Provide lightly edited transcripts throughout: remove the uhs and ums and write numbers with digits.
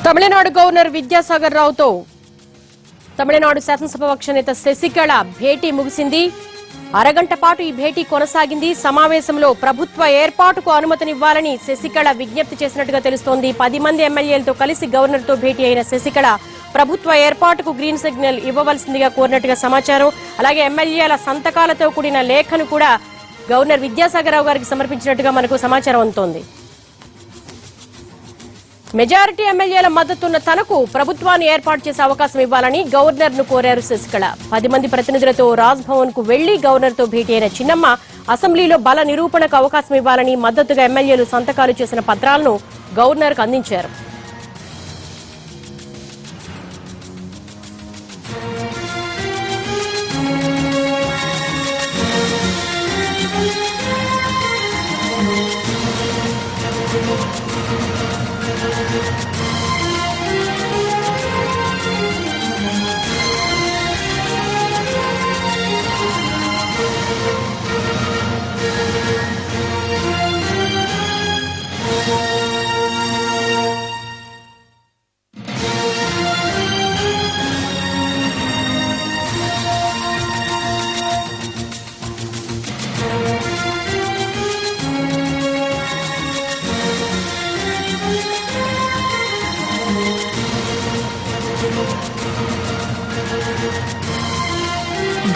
Tamil Nadu governor Vidyasagar రావుతో Tamil Nadu శాసనసభాపక్ష నేత శశికళ భేటీ ముగిసింది. అరగంట పాటు ఈ భేటీ కొనసాగింది. సమావేశంలో ప్రభుత్వ ఏర్పాటుకు అనుమతినివ్వాలని శశికళ విజ్ఞప్తి చేసినట్టుగా తెలుస్తోంది. 10 మంది ఎమ్మెల్యేలతో కలిసి గవర్నర్ తో భేటీ అయిన శశికళ ప్రభుత్వ ఏర్పాటుకు గ్రీన్ సిగ్నల్ ఇవ్వవలసిందిగా కోరినట్టుగా సమాచారం. అలాగే ఎమ్మెల్యేల సంతకాలతో కూడిన లేఖను కూడా గవర్నర్ విద్యాసాగర్ రావు గారికి సమర్పించినట్టుగా మనకు సమాచారం అందుతోంది. మెజారిటీ ఎమ్మెల్యేల మద్దతున్న తనకు ప్రభుత్వాన్ని ఏర్పాటు చేసే అవకాశం ఇవ్వాలని గవర్నర్ ను కోరారు శశికళ. 10 మంది ప్రతినిధులతో రాజ్ భవన్ కు వెళ్లి గవర్నర్ తో భేటీ అయిన చిన్నమ్మ అసెంబ్లీలో బల నిరూపణకు అవకాశం ఇవ్వాలని మద్దతుగా ఎమ్మెల్యేలు సంతకాలు చేసిన పత్రాలను గవర్నర్ కు అందించారు.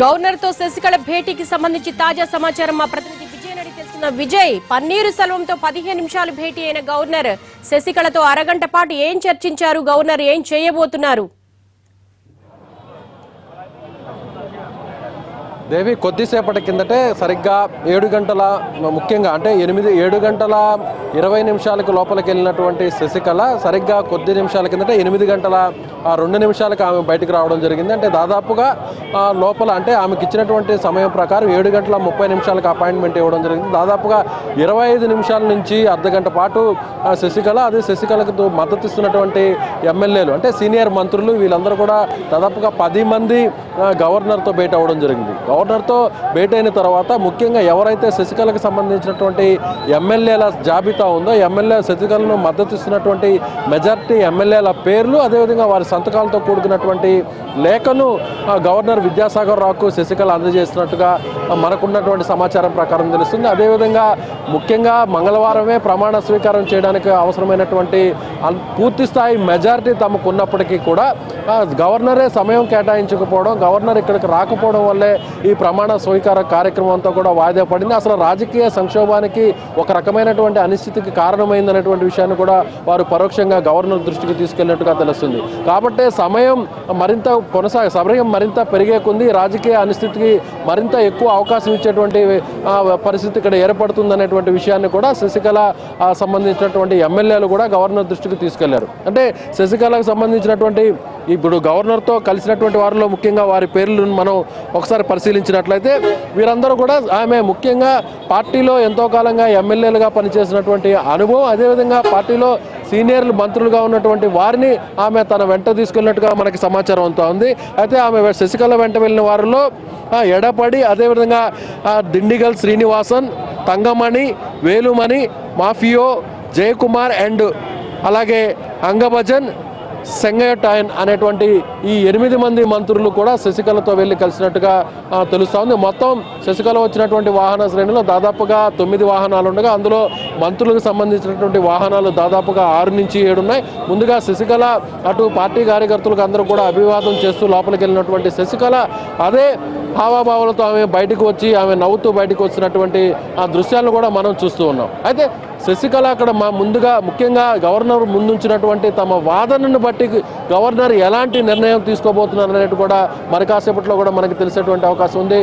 గవర్నర్ తో శశికళ భేటీకి సంబంధించి తాజా సమాచారం మా ప్రతినిధి విజయ్ నడి తెలుసుకున్న విజయ్. పన్నీరు సెల్వంతో 15 నిమిషాలు భేటీ అయిన గవర్నర్ శశికళతో అరగంట పాటు ఏం చర్చించారు? గవర్నర్ ఏం చేయబోతున్నారు? దేవి, కొద్దిసేపటి కిందటే సరిగ్గా 7 గంటల ముఖ్యంగా అంటే 7 గంటల 20 నిమిషాలకు లోపలికి వెళ్ళినటువంటి శశికళ సరిగ్గా కొద్ది నిమిషాల కిందటే 8 గంటల 2 నిమిషాలకు ఆమె బయటకు రావడం జరిగింది. అంటే దాదాపుగా లోపల అంటే ఆమెకి ఇచ్చినటువంటి సమయం ప్రకారం 7 గంటల 30 నిమిషాలకు అపాయింట్మెంట్ ఇవ్వడం జరిగింది. దాదాపుగా 25 నిమిషాల నుంచి అర్ధగంట పాటు శశికళ అదే శశికళకు మద్దతు ఇస్తున్నటువంటి ఎమ్మెల్యేలు అంటే సీనియర్ మంత్రులు వీళ్ళందరూ కూడా దాదాపుగా 10 మంది గవర్నర్తో భేటీ అవ్వడం జరిగింది. గవర్నర్తో భేటీ అయిన తర్వాత ముఖ్యంగా ఎవరైతే శశికళకు సంబంధించినటువంటి ఎమ్మెల్యేల జాబితా ఉందో ఎమ్మెల్యే శశికళను మద్దతు ఇస్తున్నటువంటి మెజారిటీ ఎమ్మెల్యేల పేర్లు అదేవిధంగా వారి సంతకాలతో కూడుకున్నటువంటి లేఖను గవర్నర్ విద్యాసాగర్ రావుకు శశికళ అందజేస్తున్నట్టుగా మనకున్నటువంటి సమాచారం ప్రకారం తెలుస్తుంది. అదేవిధంగా ముఖ్యంగా మంగళవారమే ప్రమాణ స్వీకారం చేయడానికి అవసరమైనటువంటి పూర్తి స్థాయి మెజారిటీ తమకు ఉన్నప్పటికీ కూడా గవర్నరే సమయం కేటాయించకపోవడం, గవర్నర్ ఇక్కడికి రాకపోవడం వల్లే ఈ ప్రమాణ స్వీకార కార్యక్రమం అంతా కూడా వాయిదా పడింది. అసలు రాజకీయ సంక్షోభానికి ఒక రకమైనటువంటి అనిశ్చితికి కారణమైందనేటువంటి విషయాన్ని కూడా వారు పరోక్షంగా గవర్నర్ దృష్టికి తీసుకెళ్లినట్టుగా తెలుస్తుంది. కాబట్టి సమయం మరింత పెరిగే కొంది రాజకీయ అనిశ్చితికి మరింత ఎక్కువ అవకాశం ఇచ్చేటువంటి పరిస్థితి ఇక్కడ ఏర్పడుతుందనేటువంటి విషయాన్ని కూడా శశికళ సంబంధించినటువంటి ఎమ్మెల్యేలు కూడా గవర్నర్ దృష్టికి తీసుకెళ్లారు. అంటే శశికళకు సంబంధించినటువంటి ఇప్పుడు గవర్నర్తో కలిసినటువంటి వారిలో ముఖ్యంగా వారి పేర్లను మనం ఒకసారి పరిశీలించినట్లయితే వీరందరూ కూడా ఆమె ముఖ్యంగా పార్టీలో ఎంతో కాలంగా ఎమ్మెల్యేలుగా పనిచేసినటువంటి అనుభవం, అదేవిధంగా పార్టీలో సీనియర్లు మంత్రులుగా ఉన్నటువంటి వారిని ఆమె తన వెంట తీసుకెళ్ళినట్టుగా మనకి సమాచారం అంతా ఉంది. అయితే ఆమె శశికళ వెంట వెళ్ళిన వారిలో ఎడపడి, అదేవిధంగా దిండిగల్ శ్రీనివాసన్, తంగమణి, వేలుమణి, మాఫియో, జయకుమార్ అండ్ అలాగే అంగభజన్, సెంగయటాయన్ అనేటువంటి ఈ 8 మంది మంత్రులు కూడా శశికళతో వెళ్ళి కలిసినట్టుగా తెలుస్తూ ఉంది. మొత్తం శశికళ వచ్చినటువంటి వాహన శ్రేణిలో దాదాపుగా 9 వాహనాలు ఉండగా అందులో మంత్రులకు సంబంధించినటువంటి వాహనాలు దాదాపుగా 6 నుంచి 7 ఉన్నాయి. ముందుగా శశికళ అటు పార్టీ కార్యకర్తలకు అందరూ కూడా అభివాదం చేస్తూ లోపలికి వెళ్ళినటువంటి శశికళ అదే హావాభావాలతో ఆమె బయటకు వచ్చి ఆమె నవ్వుతూ బయటకు వచ్చినటువంటి ఆ దృశ్యాలను కూడా మనం చూస్తూ ఉన్నాం. అయితే శశికళ అక్కడ ముందుగా ముఖ్యంగా గవర్నర్ ముందుంచినటువంటి తమ వాదనను బట్టి గవర్నర్ ఎలాంటి నిర్ణయం తీసుకోబోతున్నారు అనేది కూడా మరి కాసేపట్లో కూడా మనకి తెలిసేటువంటి అవకాశం ఉంది.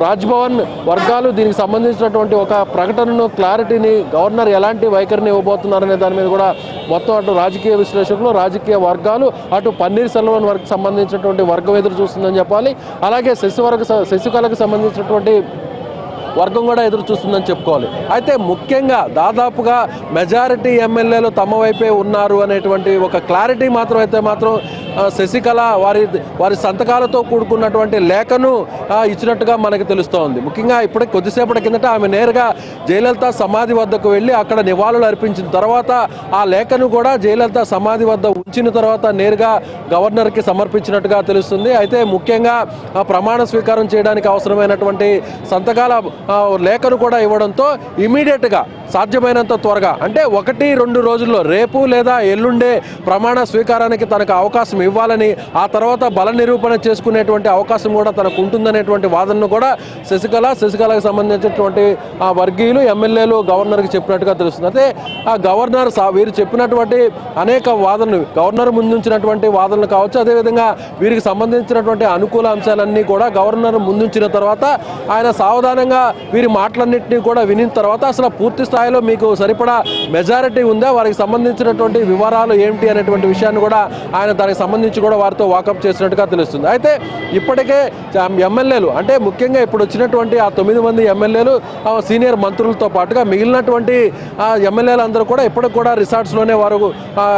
రాజ్భవన్ వర్గాలు దీనికి సంబంధించినటువంటి ఒక ప్రకటనను, క్లారిటీని, గవర్నర్ ఎలాంటి వైఖరిని ఇవ్వబోతున్నారనే దాని మీద కూడా మొత్తం అటు రాజకీయ విశ్లేషకులు, రాజకీయ వర్గాలు, అటు పన్నీర్ సెల్వన్ వర్గం సంబంధించినటువంటి వర్గం ఎదురు చూస్తుందని చెప్పాలి. అలాగే శశికళకు సంబంధించినటువంటి వర్గం కూడా ఎదురు చూస్తుందని చెప్పుకోవాలి. అయితే ముఖ్యంగా దాదాపుగా మెజారిటీ ఎమ్మెల్యేలు తమ వైపే ఉన్నారు అనేటువంటి ఒక క్లారిటీ మాత్రం శశికళ వారి సంతకాలతో కూడుకున్నటువంటి లేఖను ఇచ్చినట్టుగా మనకు తెలుస్తోంది. ముఖ్యంగా ఇప్పుడే కొద్దిసేపటి కిందట ఆమె నేరుగా జయలలిత సమాధి వద్దకు వెళ్ళి అక్కడ నివాళులు అర్పించిన తర్వాత ఆ లేఖను కూడా జయలలిత సమాధి వద్ద ఉంచిన తర్వాత నేరుగా గవర్నర్కి సమర్పించినట్టుగా తెలుస్తుంది. అయితే ముఖ్యంగా ప్రమాణ స్వీకారం చేయడానికి అవసరమైనటువంటి సంతకాల లేఖను కూడా ఇవ్వడంతో ఇమీడియట్గా సాధ్యమైనంత త్వరగా అంటే 1-2 రోజుల్లో రేపు లేదా ఎల్లుండే ప్రమాణ స్వీకారానికి తనకు అవకాశం ఇవ్వాలని, ఆ తర్వాత బల నిరూపణ చేసుకునేటువంటి అవకాశం కూడా తనకు ఉంటుందనేటువంటి వాదనను కూడా శశికళకు సంబంధించినటువంటి ఆ వర్గీయులు ఎమ్మెల్యేలు గవర్నర్కి చెప్పినట్టుగా తెలుస్తుంది. అయితే ఆ గవర్నర్ వీరు చెప్పినటువంటి అనేక వాదనలు, గవర్నర్ ముందుంచినటువంటి వాదనలు కావచ్చు, అదేవిధంగా వీరికి సంబంధించినటువంటి అనుకూల అంశాలన్నీ కూడా గవర్నర్ ముందుంచిన తర్వాత ఆయన సావధానంగా వీరి మాటలన్నింటినీ కూడా వినిన తర్వాత అసలు పూర్తి స్థాయిలో మీకు సరిపడా మెజారిటీ ఉందా, వారికి సంబంధించినటువంటి వివరాలు ఏమిటి అనేటువంటి విషయాన్ని కూడా ఆయన దానికి సంబంధించి కూడా వారితో వాకప్ చేసినట్టుగా తెలుస్తుంది. అయితే ఇప్పటికే ఎమ్మెల్యేలు అంటే ముఖ్యంగా ఇప్పుడు వచ్చినటువంటి ఆ 9 మంది ఎమ్మెల్యేలు సీనియర్ మంత్రులతో పాటుగా మిగిలినటువంటి ఎమ్మెల్యేలు అందరూ కూడా ఇప్పటికి కూడా రిసార్ట్స్లోనే వారు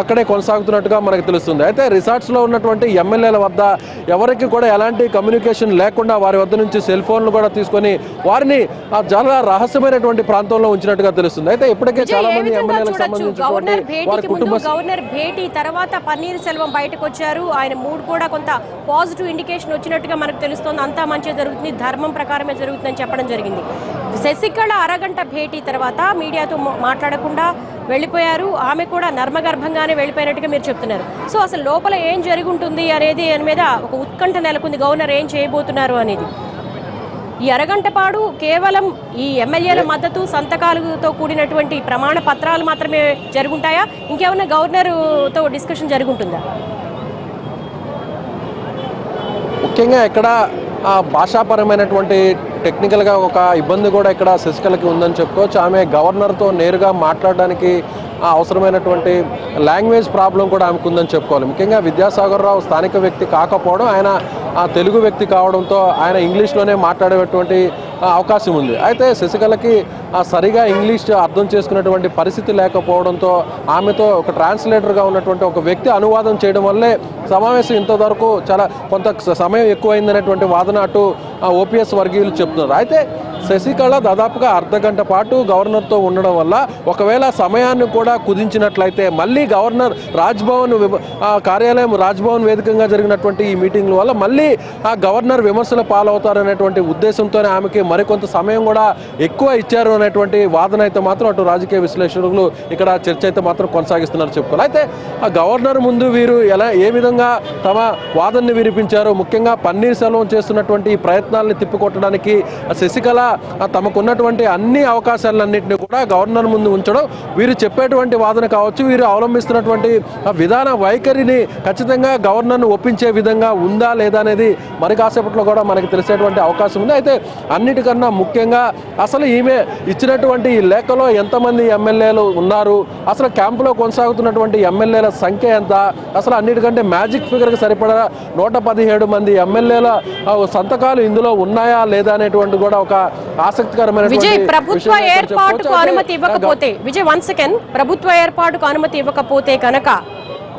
అక్కడే కొనసాగుతున్నట్టుగా మనకు తెలుస్తుంది. అయితే రిసార్ట్స్లో ఉన్నటువంటి ఎమ్మెల్యేల వద్ద ఎవరికి కూడా ఎలాంటి కమ్యూనికేషన్ లేకుండా వారి వద్ద నుంచి సెల్ ఫోన్లు కూడా తీసుకొని వారిని చాలా రహస్యమైనటువంటి ప్రాంతంలో ఉంచినట్టుగా తెలుస్తుంది. అయితే ఇప్పటికే చాలా మంది ఎమ్మెల్యేలకు గవర్నర్ భేటీ తర్వాత పన్నీర్ సెల్వం బయటకు వచ్చారు. ఆయన మూడ్ కూడా కొంత పాజిటివ్ ఇండికేషన్ వచ్చినట్టుగా మనకు తెలుస్తోంది. అంతా మంచిగా జరుగుతుంది, ధర్మం ప్రకారమే జరుగుతుందని చెప్పడం జరిగింది. శశికళ అరగంట భేటీ తర్వాత మీడియాతో మాట్లాడకుండా వెళ్ళిపోయారు. ఆమె కూడా నర్మగర్భంగానే వెళ్ళిపోయినట్టుగా మీరు చెప్తున్నారు. సో అసలు లోపల ఏం జరుగుంటుంది అనేది మీద ఒక ఉత్కంఠ నెలకొంది, గవర్నర్ ఏం చేయబోతున్నారు అనేది. ఈ అరగంట పాటు కేవలం ఈ ఎమ్మెల్యేల మద్దతు సంతకాలతో కూడినటువంటి ప్రమాణ పత్రాలు మాత్రమే జరుగుంటాయా, ఇంకేమైనా గవర్నర్తో డిస్కషన్ జరుగుంటుందా? ముఖ్యంగా ఇక్కడ భాషాపరమైనటువంటి టెక్నికల్గా ఒక ఇబ్బంది కూడా ఇక్కడ శశికళకి ఉందని చెప్పుకోవచ్చు. ఆమె గవర్నర్తో నేరుగా మాట్లాడడానికి అవసరమైనటువంటి లాంగ్వేజ్ ప్రాబ్లం కూడా ఆమెకు ఉందని చెప్పుకోవాలి. ముఖ్యంగా విద్యాసాగర్ రావు స్థానిక వ్యక్తి కాకపోవడం, ఆయన తెలుగు వ్యక్తి కావడంతో ఆయన ఇంగ్లీష్లోనే మాట్లాడేటువంటి అవకాశం ఉంది. అయితే శశికళకి సరిగా ఇంగ్లీష్ అర్థం చేసుకునేటువంటి పరిస్థితి లేకపోవడంతో ఆమెతో ఒక ట్రాన్స్లేటర్గా ఉన్నటువంటి ఒక వ్యక్తి అనువాదం చేయడం వల్లే సమావేశం ఇంతవరకు చాలా కొంత సమయం ఎక్కువైందనేటువంటి వాదన అటు ఓపీఎస్ వర్గీయులు చెప్తున్నారు. అయితే శశికళ దాదాపుగా అర్ధగంట పాటు గవర్నర్తో ఉండడం వల్ల ఒకవేళ సమయాన్ని కూడా కుదించినట్లయితే మళ్ళీ గవర్నర్ రాజ్భవన్ కార్యాలయం రాజ్భవన్ వేదికగా జరిగినటువంటి ఈ మీటింగ్ల వల్ల మళ్ళీ ఆ గవర్నర్ విమర్శల పాలవుతారనేటువంటి ఉద్దేశంతోనే ఆమెకి మరికొంత సమయం కూడా ఎక్కువ ఇచ్చారు అనేటువంటి వాదన అయితే మాత్రం అటు రాజకీయ విశ్లేషకులు ఇక్కడ చర్చ అయితే మాత్రం కొనసాగిస్తున్నారు చెప్పుకోవాలి. అయితే ఆ గవర్నర్ ముందు వీరు ఏ విధంగా తమ వాదనని వినిపించారు, ముఖ్యంగా పన్నీర్ సెల్వం చేస్తున్నటువంటి ఈ ప్రయత్నాలను తిప్పికొట్టడానికి శశికళ తమకున్నటువంటి అన్ని అవకాశాలన్నింటినీ కూడా గవర్నర్ ముందు ఉంచడం, వీరు చెప్పేటువంటి వాదన కావచ్చు, వీరు అవలంబిస్తున్నటువంటి విధాన వైఖరిని ఖచ్చితంగా గవర్నర్ను ఒప్పించే విధంగా ఉందా లేదా అనేది మరి కాసేపట్లో కూడా మనకి తెలిసేటువంటి అవకాశం ఉంది. అయితే అన్నిటికన్నా ముఖ్యంగా అసలు ఈమె ఇచ్చినటువంటి ఈ లేఖలో ఎంతమంది ఎమ్మెల్యేలు ఉన్నారు, అసలు క్యాంపులో కొనసాగుతున్నటువంటి ఎమ్మెల్యేల సంఖ్య ఎంత, అసలు అన్నిటికంటే మ్యాజిక్ ఫిగర్కి సరిపడా 117 మంది ఎమ్మెల్యేల సంతకాలు ఇందులో ఉన్నాయా లేదా అనేటువంటి కూడా ఒక ఆసక్తికరమైన ప్రభుత్వ ఏర్పాటుకు అనుమతి ఇవ్వకపోతే ప్రభుత్వ ఏర్పాటుకు అనుమతి ఇవ్వకపోతే కనుక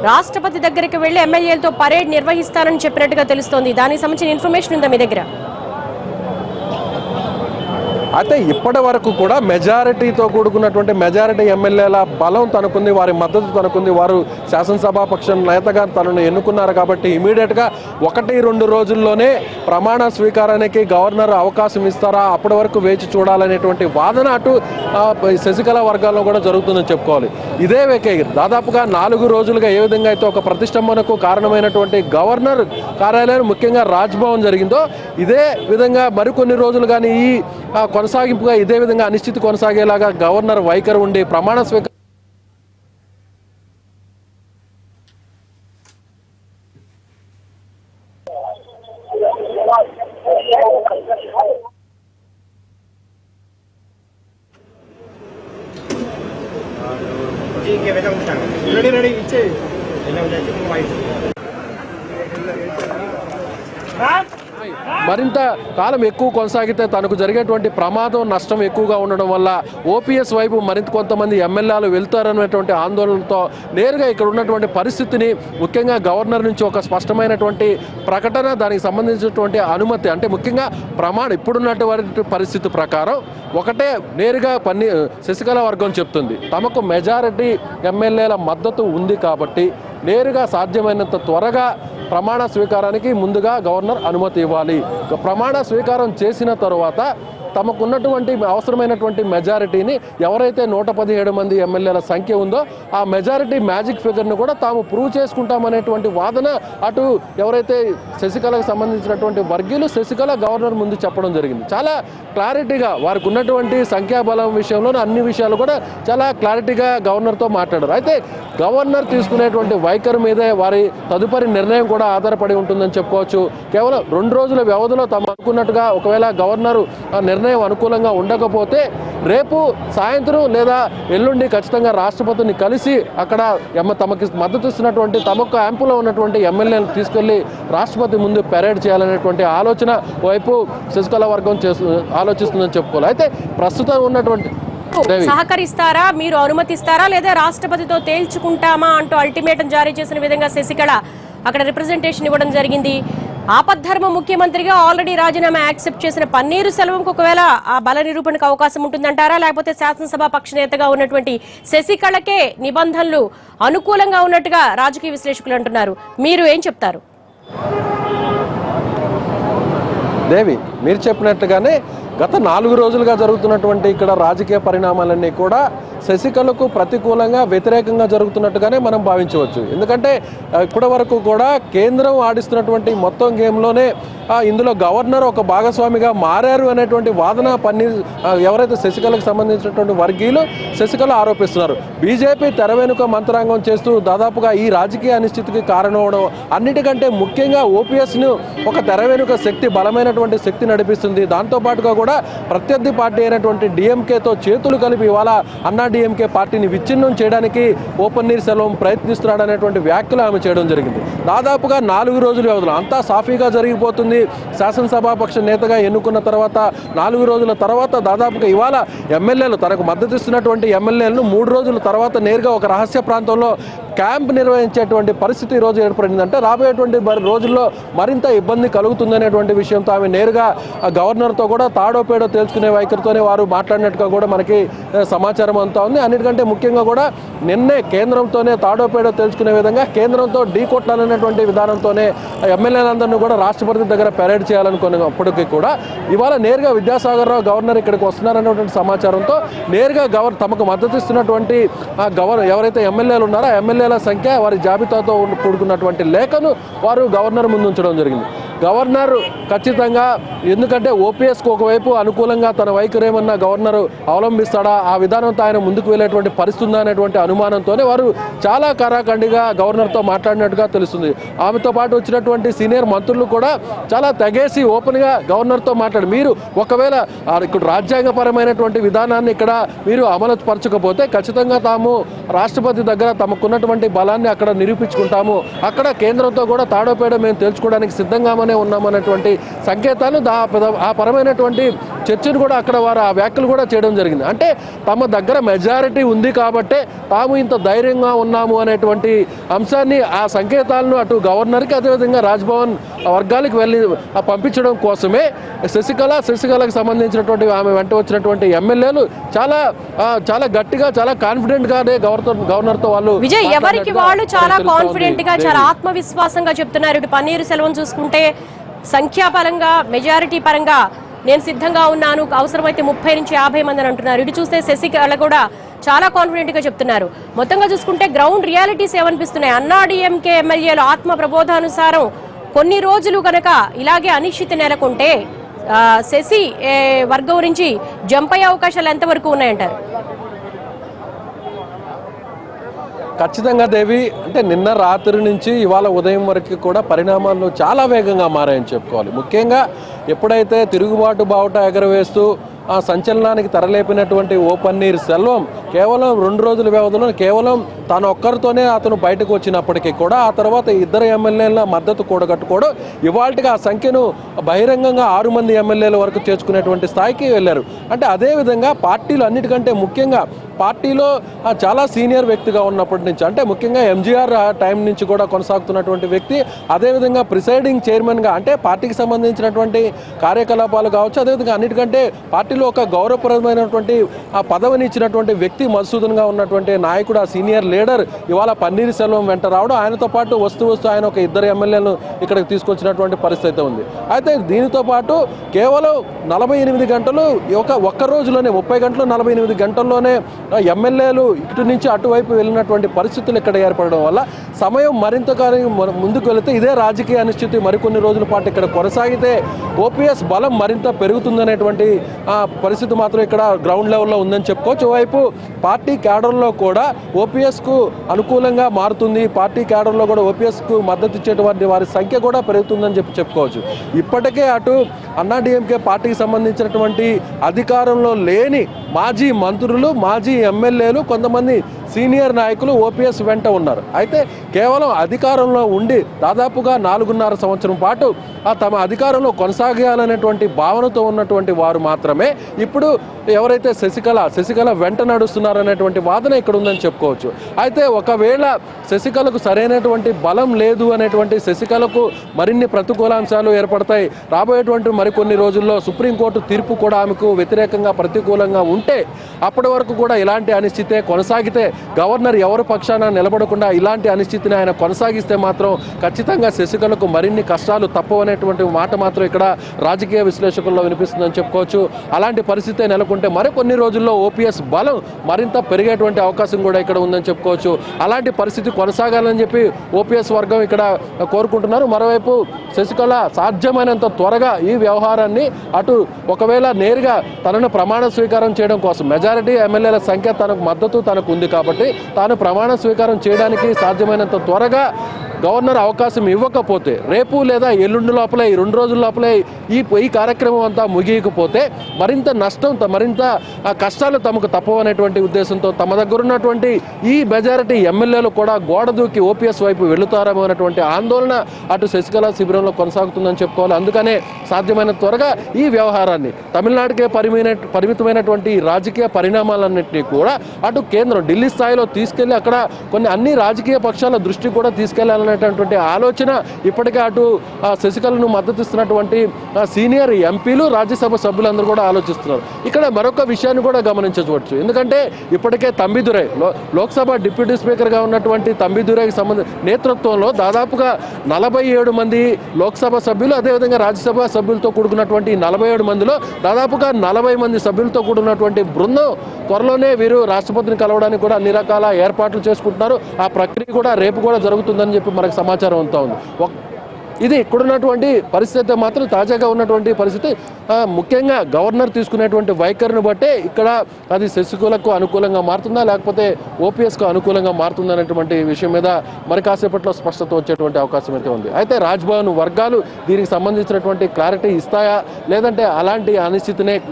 రాష్ట్రపతి దగ్గరికి వెళ్లి ఎమ్మెల్యేలతో పరేడ్ నిర్వహిస్తారని చెప్పినట్టుగా తెలుస్తోంది. దానికి సంబంధించిన ఇన్ఫర్మేషన్ ఉందా మీ దగ్గర? అయితే ఇప్పటి వరకు కూడా మెజారిటీతో కూడుకున్నటువంటి మెజారిటీ ఎమ్మెల్యేల బలం తనకుంది, వారి మద్దతు తనకుంది, వారు శాసనసభాపక్ష నేతగా తనను ఎన్నుకున్నారు కాబట్టి ఇమీడియట్గా 1-2 రోజుల్లోనే ప్రమాణ స్వీకారానికి గవర్నర్ అవకాశం ఇస్తారా, అప్పటి వరకు వేచి చూడాలనేటువంటి వాదన అటు శశికళ వర్గాల్లో కూడా జరుగుతుందని చెప్పుకోవాలి. ఇదే దాదాపుగా 4 రోజులుగా ఏ విధంగా అయితే ఒక ప్రతిష్టంభనకు కారణమైనటువంటి గవర్నర్ కార్యాలయం ముఖ్యంగా రాజ్భవన్ జరిగిందో, ఇదే విధంగా మరికొన్ని రోజులు కానీ ఈ కొనసాగింపుగా ఇదే విధంగా అనిశ్చితి కొనసాగేలాగా గవర్నర్ వైఖరి ఉండి ప్రమాణ స్వీకారం మరింత కాలం ఎక్కువ కొనసాగితే తనకు జరిగేటువంటి ప్రమాదం నష్టం ఎక్కువగా ఉండడం వల్ల ఓపీఎస్ వైపు మరింత కొంతమంది ఎమ్మెల్యేలు వెళ్తారనేటువంటి ఆందోళనతో నేరుగా ఇక్కడ ఉన్నటువంటి పరిస్థితిని ముఖ్యంగా గవర్నర్ నుంచి ఒక స్పష్టమైనటువంటి ప్రకటన, దానికి సంబంధించినటువంటి అనుమతి, అంటే ముఖ్యంగా ఇప్పుడున్నటువంటి పరిస్థితి ప్రకారం ఒకటే నేరుగా శశికళ వర్గం చెప్తుంది, తమకు మెజారిటీ ఎమ్మెల్యేల మద్దతు ఉంది కాబట్టి నేరుగా సాధ్యమైనంత త్వరగా ప్రమాణ స్వీకారానికి ముందుగా గవర్నర్ అనుమతి ఇవ్వాలి. ప్రమాణ స్వీకారం చేసిన తరువాత తమకున్నటువంటి అవసరమైనటువంటి మెజారిటీని, ఎవరైతే 117 మంది ఎమ్మెల్యేల సంఖ్య ఉందో ఆ మెజారిటీ మ్యాజిక్ ఫిగర్ను కూడా తాము ప్రూవ్ చేసుకుంటామనేటువంటి వాదన అటు ఎవరైతే శశికళకు సంబంధించినటువంటి వర్గీయులు శశికళ గవర్నర్ ముందు చెప్పడం జరిగింది. చాలా క్లారిటీగా వారికి ఉన్నటువంటి సంఖ్యాబలం విషయంలో అన్ని విషయాలు కూడా చాలా క్లారిటీగా గవర్నర్తో మాట్లాడారు. అయితే గవర్నర్ తీసుకునేటువంటి వైఖరి మీదే వారి తదుపరి నిర్ణయం కూడా ఆధారపడి ఉంటుందని చెప్పుకోవచ్చు. కేవలం 2 రోజుల వ్యవధిలో తాము అనుకున్నట్టుగా ఒకవేళ గవర్నర్ నిర్ణయం అనుకూలంగా ఉండకపోతే రేపు సాయంత్రం లేదా ఎల్లుండి ఖచ్చితంగా రాష్ట్రపతిని కలిసి అక్కడ తమకి మద్దతు ఇస్తున్నటువంటి తమకు క్యాంపులో ఉన్నటువంటి ఎమ్మెల్యేలను తీసుకెళ్లి రాష్ట్రపతి ముందు పెరేడ్ చేయాలనేటువంటి ఆలోచన వైపు శశికళ వర్గం ఆలోచిస్తుందని చెప్పుకోవాలి. అయితే ప్రస్తుతం ఉన్నటువంటి సహకరిస్తారా, మీరు అనుమతిస్తారా, లేదా రాష్ట్రపతితో తేల్చుకుంటామా అంటూ అల్టిమేటం జారీ చేసిన విధంగా శశికళ అక్కడ రిప్రజెంటేషన్ ఇవ్వడం జరిగింది. ఆపద్ధర్మ ముఖ్యమంత్రిగా ఆల్రెడీ రాజీనామా యాక్సెప్ట్ చేసిన పన్నీరు సెల్వంకు ఒకవేళ ఆ బల నిరూపణకు అవకాశం ఉంటుందంటారా, లేకపోతే శాసనసభ పక్ష నేతగా ఉన్నటువంటి శశికళకే నిబంధనలు అనుకూలంగా ఉన్నట్టుగా రాజకీయ విశ్లేషకులు అంటున్నారు. మీరు ఏం చెప్తారు? దేవి, మీరు చెప్పినట్టుగానే గత 4 రోజులుగా జరుగుతున్నటువంటి ఇక్కడ రాజకీయ పరిణామాలన్నీ కూడా శశికళకు ప్రతికూలంగా వ్యతిరేకంగా జరుగుతున్నట్టుగానే మనం భావించవచ్చు. ఎందుకంటే ఇప్పటి వరకు కూడా కేంద్రం ఆడిస్తున్నటువంటి మొత్తం గేమ్లోనే ఇందులో గవర్నర్ ఒక భాగస్వామిగా మారారు అనేటువంటి వాదన ఎవరైతే శశికళకు సంబంధించినటువంటి వర్గీయులు శశికళ ఆరోపిస్తున్నారు. బీజేపీ తెర వెనుక మంత్రాంగం చేస్తూ దాదాపుగా ఈ రాజకీయ అనిశ్చితికి కారణమవడం, అన్నిటికంటే ముఖ్యంగా ఓపీఎస్ను ఒక తెర వెనుక శక్తి, బలమైనటువంటి శక్తి నడిపిస్తుంది. దాంతోపాటుగా కూడా ప్రత్యర్థి పార్టీ అయినటువంటి డిఎంకేతో చేతులు కలిపి ఇవాళ అన్నా డిఎంకే పార్టీని విచ్ఛిన్నం చేయడానికి ఓపన్నీర్ సెల్వం ప్రయత్నిస్తున్నాడు అనేటువంటి వ్యాఖ్యలు ఆమె చేయడం జరిగింది. దాదాపుగా 4 రోజుల వ్యవధిలో అంతా సాఫీగా జరిగిపోతుంది. శాసనసభాపక్ష నేతగా ఎన్నుకున్న తర్వాత 4 రోజుల తర్వాత దాదాపుగా ఇవాళ ఎమ్మెల్యేలు తనకు మద్దతు ఇస్తున్నటువంటి ఎమ్మెల్యేలను 3 రోజుల తర్వాత నేరుగా ఒక రహస్య ప్రాంతంలో క్యాంప్ నిర్వహించేటువంటి పరిస్థితి ఈరోజు ఏర్పడిందంటే రాబోయేటువంటి రోజుల్లో మరింత ఇబ్బంది కలుగుతుందనేటువంటి విషయంతో ఆమె నేరుగా గవర్నర్తో కూడా తాడో పేడో తేల్చుకునే వైఖరితోనే వారు మాట్లాడినట్టుగా కూడా మనకి సమాచారం అంతా ఉంది. అన్నిటికంటే ముఖ్యంగా కూడా నిన్నే కేంద్రంతోనే తాడో పేడో తేల్చుకునే విధంగా కేంద్రంతో ఢీకొట్టాలనేటువంటి విధానంతోనే ఎమ్మెల్యేలందరినీ కూడా రాష్ట్రపతి దగ్గర పెరేడ్ చేయాలనుకున్నప్పటికీ కూడా ఇవాళ నేరుగా విద్యాసాగర్ రావు గవర్నర్ ఇక్కడికి వస్తున్నారనేటువంటి సమాచారంతో నేరుగా తమకు మద్దతు ఇస్తున్నటువంటి ఎవరైతే ఎమ్మెల్యేలు ఉన్నారో ఆ ఎమ్మెల్యేల సంఖ్య, వారి జాబితాతో కూడుకున్నటువంటి లేఖను వారు గవర్నర్ ముందు ఉంచడం జరిగింది. గవర్నర్ ఖచ్చితంగా, ఎందుకంటే ఓపీఎస్కు ఒకవైపు అనుకూలంగా తన వైఖరి ఏమన్నా గవర్నర్ అవలంబిస్తాడా, ఆ విధానంతో ఆయన ముందుకు వెళ్ళేటువంటి పరిస్థితి ఉందా అనేటువంటి అనుమానంతోనే వారు చాలా కరాఖండిగా గవర్నర్తో మాట్లాడినట్టుగా తెలుస్తుంది. ఆమెతో పాటు వచ్చినటువంటి సీనియర్ మంత్రులు కూడా చాలా తెగేసి ఓపెన్గా గవర్నర్తో మాట్లాడి, మీరు ఒకవేళ ఇక్కడ రాజ్యాంగపరమైనటువంటి విధానాన్ని ఇక్కడ మీరు అమలు పరచకపోతే ఖచ్చితంగా తాము రాష్ట్రపతి దగ్గర తమకున్నటువంటి బలాన్ని అక్కడ నిరూపించుకుంటాము, అక్కడ కేంద్రంతో కూడా తాడోపేడ మేము తెలుసుకోవడానికి సిద్ధంగానే ఉన్నామనేటువంటి సంకేతాలు ఆ పరమైనటువంటి చర్చను కూడా అక్కడ వారు ఆ వ్యాఖ్యలు కూడా చేయడం జరిగింది. అంటే తమ దగ్గర మెజారిటీ ఉంది కాబట్టే తాము ఇంత ధైర్యంగా ఉన్నాము అనేటువంటి అంశాన్ని, ఆ సంకేతాలను అటు గవర్నర్కి అదేవిధంగా రాజ్భవన్ వర్గాలకు పంపించడం కోసమే శశికళకు సంబంధించినటువంటి ఆమె వెంట వచ్చినటువంటి ఎమ్మెల్యేలు చాలా గట్టిగా, చాలా కాన్ఫిడెంట్ గానే గవర్నర్తో వాళ్ళు ఎవరికి వాళ్ళు చాలా కాన్ఫిడెంట్ గా, చాలా ఆత్మవిశ్వాసంగా చెప్తున్నారు. ఇటు పన్నీరు సెల్వం చూసుకుంటే సంఖ్యాపరంగా, మెజారిటీ పరంగా నేను సిద్ధంగా ఉన్నాను, అవసరమైతే 30 నుంచి 50 మంది అని అంటున్నారు. ఇటు చూస్తే శశికళ కూడా చాలా కాన్ఫిడెంట్ గా చెప్తున్నారు. మొత్తంగా చూసుకుంటే గ్రౌండ్ రియాలిటీస్ ఏమనిపిస్తున్నాయి? అన్నా డిఎంకే ఎమ్మెల్యేలు ఆత్మ ప్రబోధానుసారం కొన్ని రోజులు కనుక ఇలాగే అనిశ్చితి నెలకొంటే శశి వర్గం నుంచి జంప్ అయ్యే అవకాశాలు ఎంతవరకు ఉన్నాయంటారు? ఖచ్చితంగా దేవి, అంటే నిన్న రాత్రి నుంచి ఇవాళ ఉదయం వరకు కూడా పరిణామాలు చాలా వేగంగా మారాయని చెప్పుకోవాలి. ముఖ్యంగా ఎప్పుడైతే తిరుగుబాటు బావుట ఎగరవేస్తూ సంచలనానికి తెరలేపినటువంటి ఓ పన్నీర్ సెల్వం కేవలం 2 రోజుల వ్యవధిలో కేవలం తాను ఒక్కరితోనే అతను బయటకు వచ్చినప్పటికీ కూడా ఆ తర్వాత ఇద్దరు ఎమ్మెల్యేల మద్దతు కూడగట్టుకోవడం ఇవాళకి ఆ సంఖ్యను బహిరంగంగా 6 మంది ఎమ్మెల్యేల వరకు చేర్చుకునేటువంటి స్థాయికి వెళ్ళారు. అంటే అదేవిధంగా పార్టీలు అన్నిటికంటే ముఖ్యంగా పార్టీలో చాలా సీనియర్ వ్యక్తిగా ఉన్నప్పటి నుంచి అంటే ముఖ్యంగా ఎంజీఆర్ టైం నుంచి కూడా కొనసాగుతున్నటువంటి వ్యక్తి, అదేవిధంగా ప్రిసైడింగ్ చైర్మన్గా అంటే పార్టీకి సంబంధించినటువంటి కార్యకలాపాలు కావచ్చు, అదేవిధంగా అన్నిటికంటే పార్టీలో ఒక గౌరవప్రదమైనటువంటి ఆ పదవిని ఇచ్చినటువంటి వ్యక్తి మధుసూదన్గా ఉన్నటువంటి నాయకుడు, ఆ సీనియర్ లీడర్ ఇవాళ పన్నీర్ సెల్వం వెంట రావడం, ఆయనతో పాటు వస్తూ ఆయన ఒక ఇద్దరు ఎమ్మెల్యేలను ఇక్కడికి తీసుకొచ్చినటువంటి పరిస్థితి ఉంది. అయితే దీనితో పాటు కేవలం 48 గంటలు ఒక్క రోజులోనే 30 గంటలు 48 గంటల్లోనే ఎమ్మెల్యేలు ఇటు నుంచి అటువైపు వెళ్ళినటువంటి పరిస్థితులు ఇక్కడ ఏర్పడడం వల్ల సమయం మరింత ముందుకు వెళితే ఇదే రాజకీయ అనిశ్చితి మరికొన్ని రోజుల పాటు ఇక్కడ కొనసాగితే ఓపీఎస్ బలం మరింత పెరుగుతుందనేటువంటి పరిస్థితి మాత్రం ఇక్కడ గ్రౌండ్ లెవెల్లో ఉందని చెప్పుకోవచ్చు. ఓవైపు పార్టీ క్యాడర్లో కూడా ఓపీఎస్కు అనుకూలంగా మారుతుంది, పార్టీ క్యాడర్లో కూడా ఓపీఎస్కు మద్దతు ఇచ్చేటువంటి వారి సంఖ్య కూడా పెరుగుతుందని చెప్పుకోవచ్చు. ఇప్పటికే అటు అన్నాడీఎంకే పార్టీకి సంబంధించినటువంటి అధికారంలో లేని మాజీ మంత్రులు, మాజీ ఎమ్మెల్యేలు, కొంతమంది సీనియర్ నాయకులు ఓపీఎస్ వెంట ఉన్నారు. అయితే కేవలం అధికారంలో ఉండి దాదాపుగా 4.5 సంవత్సరం పాటు తమ అధికారంలో కొనసాగాలనేటువంటి భావనతో ఉన్నటువంటి వారు మాత్రమే ఇప్పుడు ఎవరైతే శశికళ వెంట నడుస్తున్నారనేటువంటి వాదన ఇక్కడ ఉందని చెప్పుకోవచ్చు. అయితే ఒకవేళ శశికళకు సరైనటువంటి బలం లేదు అనేటువంటి, శశికళకు మరిన్ని ప్రతికూలాంశాలు ఏర్పడతాయి, రాబోయేటువంటి మరికొన్ని రోజుల్లో సుప్రీంకోర్టు తీర్పు కూడా ఆమెకు వ్యతిరేకంగా ప్రతికూలంగా ఉంటే అప్పటి వరకు కూడా ఇలాంటి అనిశ్చితే కొనసాగితే, గవర్నర్ ఎవరు పక్షాన నిలబడకుండా ఇలాంటి అనిశ్చితిని ఆయన కొనసాగిస్తే మాత్రం ఖచ్చితంగా శశికళకు మరిన్ని కష్టాలు తప్పవనేటువంటి మాట మాత్రం ఇక్కడ రాజకీయ విశ్లేషకుల్లో వినిపిస్తుందని చెప్పుకోవచ్చు. అలాంటి పరిస్థితి నెలకొంటే మరికొన్ని రోజుల్లో ఓపీఎస్ బలం మరింత పెరిగేటువంటి అవకాశం కూడా ఇక్కడ ఉందని చెప్పుకోవచ్చు. అలాంటి పరిస్థితి కొనసాగాలని చెప్పి ఓపీఎస్ వర్గం ఇక్కడ కోరుకుంటున్నారు. మరోవైపు శశికళ సాధ్యమైనంత త్వరగా ఈ వ్యవహారాన్ని అటు ఒకవేళ నేరుగా తనను ప్రమాణ స్వీకారం చేయడం కోసం మెజారిటీ ఎమ్మెల్యేల సంఖ్య తనకు మద్దతు తనకు ఉంది కాబట్టి తాను ప్రమాణ స్వీకారం చేయడానికి సాధ్యమైనంత త్వరగా గవర్నర్ అవకాశం ఇవ్వకపోతే రేపు లేదా ఎల్లుండి లోపలే ఈ 2 రోజుల లోపలే ఈ కార్యక్రమం అంతా ముగియకపోతే మరింత నష్టం, మరింత కష్టాలు తమకు తప్పవనేటువంటి ఉద్దేశంతో తమ దగ్గర ఉన్నటువంటి ఈ మెజారిటీ ఎమ్మెల్యేలు కూడా గోడ దూకి ఓపీఎస్ వైపు వెళుతారేమో అనేటువంటి ఆందోళన అటు శశికళ శిబిరంలో కొనసాగుతుందని చెప్పుకోవాలి. అందుకనే సాధ్యమైన త్వరగా ఈ వ్యవహారాన్ని తమిళనాడుకే పరిమితమైనటువంటి రాజకీయ పరిణామాలన్నింటినీ కూడా అటు కేంద్రం ఢిల్లీ స్థాయిలో తీసుకెళ్లి అక్కడ అన్ని రాజకీయ పక్షాల దృష్టి కూడా తీసుకెళ్లాలనేటువంటి ఆలోచన ఇప్పటికే అటు శశికళను మద్దతిస్తున్నటువంటి సీనియర్ ఎంపీలు, రాజ్యసభ సభ్యులందరూ కూడా ఆలోచిస్తున్నారు. ఇక్కడ మరొక విషయాన్ని కూడా గమనించవచ్చు. ఎందుకంటే ఇప్పటికే తంబిదురై లోక్సభ డిప్యూటీ స్పీకర్గా ఉన్నటువంటి తంబిదురైకి నేతృత్వంలో దాదాపుగా 47 మంది లోక్సభ సభ్యులు, అదేవిధంగా రాజ్యసభ సభ్యులతో కూడుకున్నటువంటి 47 మందిలో దాదాపుగా 40 మంది సభ్యులతో కూడినటువంటి బృందం త్వరలోనే వీరు రాష్ట్రపతిని కలవడానికి కూడా అన్ని రకాల ఏర్పాట్లు చేసుకుంటున్నారు. ఆ ప్రక్రియ కూడా రేపు కూడా జరుగుతుందని చెప్పి మనకు సమాచారం అంతా ఉంది. ఇది ఇక్కడున్నటువంటి పరిస్థితి మాత్రం తాజాగా ఉన్నటువంటి పరిస్థితి ముఖ్యంగా గవర్నర్ తీసుకునేటువంటి వైఖరిని బట్టే ఇక్కడ అది శశికళకు అనుకూలంగా మారుతుందా లేకపోతే ఓపీఎస్కు అనుకూలంగా మారుతుందా అనేటువంటి విషయం మీద మరి కాసేపట్లో స్పష్టత వచ్చేటువంటి అవకాశం అయితే ఉంది. అయితే రాజ్భవన్ వర్గాలు దీనికి సంబంధించినటువంటి క్లారిటీ ఇస్తాయా లేదంటే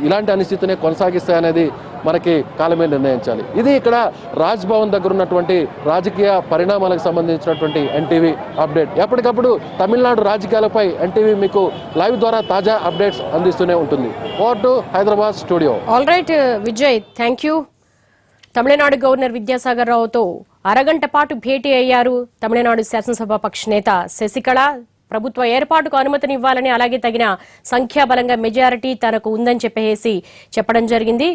ఇలాంటి అనిశ్చితినే కొనసాగిస్తాయనేది మనకి కాలమే నిర్ణయించాలి. ఇది ఇక్కడ రాజ్భవన్ దగ్గర ఉన్నటువంటి రాజకీయ పరిణామాలకు సంబంధించినటువంటి ఎన్టీవీ అప్డేట్. ఎప్పటికప్పుడు తమిళనాడు రాజకీయాలపై ఎన్టీవీ మీకు లైవ్ ద్వారా తాజా అప్డేట్స్ అందిస్తూనే ఉంటుంది. Over to Hyderabad studio. All right Vijay, thank you. Tamil Nadu governor Vidyasagar రావుతో అరగంట పాటు భేటీ అయ్యారు తమిళనాడు శాసనసభ పక్ష నేత శశికళ. ప్రభుత్వ ఏర్పాటుకు అనుమతినివ్వాలని, అలాగే తగిన సంఖ్యాబలంగా మెజారిటీ తనకు ఉందని చెప్పడం జరిగింది.